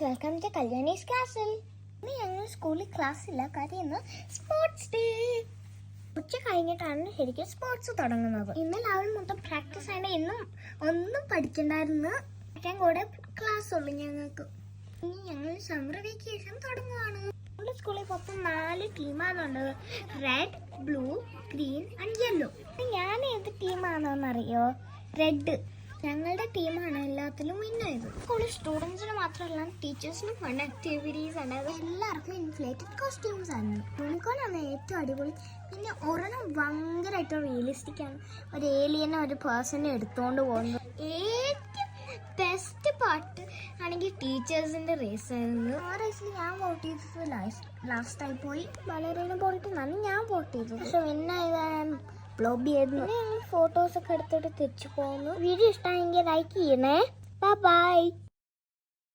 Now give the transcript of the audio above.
Welcome to Kalyani's ക്ലാസ്സിൽ. ഇന്ന് ഞങ്ങൾ സ്കൂളിൽ ക്ലാസ് ഇല്ല, കാര്യം ഇന്ന് സ്പോർട്സ് ഡേ. ഉച്ച കഴിഞ്ഞിട്ടാണ് ശരിക്കും സ്പോർട്സ് തുടങ്ങുന്നത്. ഇന്ന് രാവിലെ മൊത്തം പ്രാക്ടീസ് ആണ്. ഇന്നും ഒന്നും പഠിക്കണ്ടായിരുന്നു. ഏറ്റവും കൂടെ ക്ലാസ് ഉള്ളു ഞങ്ങൾക്ക്. ഇനി ഞങ്ങൾ സമ്മർ വെക്കേഷൻ തുടങ്ങുവാണ്. നമ്മുടെ സ്കൂളിൽ മൊത്തം 4 ടീമാണുള്ളത്. Red, blue, green and yellow. ഞാൻ ഏത് ടീമാണെന്നറിയോ? റെഡ്. ഞങ്ങളുടെ ടീമാണ് എല്ലാത്തിലും വിന്നായത്. സ്കൂളിൽ സ്റ്റുഡൻസിന് മാത്രമല്ല ടീച്ചേഴ്സിനും ഫൺ ആക്ടിവിറ്റീസ് ആണ്. എല്ലാവർക്കും ഇൻഫ്ലേറ്റഡ് കോസ്റ്റ്യൂംസ് ആണ്. യൂണിക്കോൺ ആണ് ഏറ്റവും അടിപൊളി. പിന്നെ ഒരെണ്ണം ഭയങ്കരമായിട്ട് റിയലിസ്റ്റിക് ആണ്. ഒരു ഏലിയനെ ഒരു പേഴ്സണെ എടുത്തുകൊണ്ട് പോകുന്നത്. ഏറ്റവും ബെസ്റ്റ് പാർട്ട് ആണെങ്കിൽ ടീച്ചേഴ്സിന്റെ റേസ് ആയിരുന്നു. ആ റേസിൽ ഞാൻ വോട്ട് ചെയ്തത് ലാസ്റ്റായി പോയി. വളരെ പോയിട്ട് ഞാൻ വോട്ട് ചെയ്തത്. പക്ഷെ വിന്നായതാണ് ബ്ലോബി ആയിരുന്നു. ഞങ്ങൾ ഫോട്ടോസ് ഒക്കെ എടുത്തിട്ട് തിരിച്ചു പോകുന്നു. വീഡിയോ ഇഷ്ടമായെങ്കിൽ ലൈക്ക് ചെയ്യണേ. ബൈ.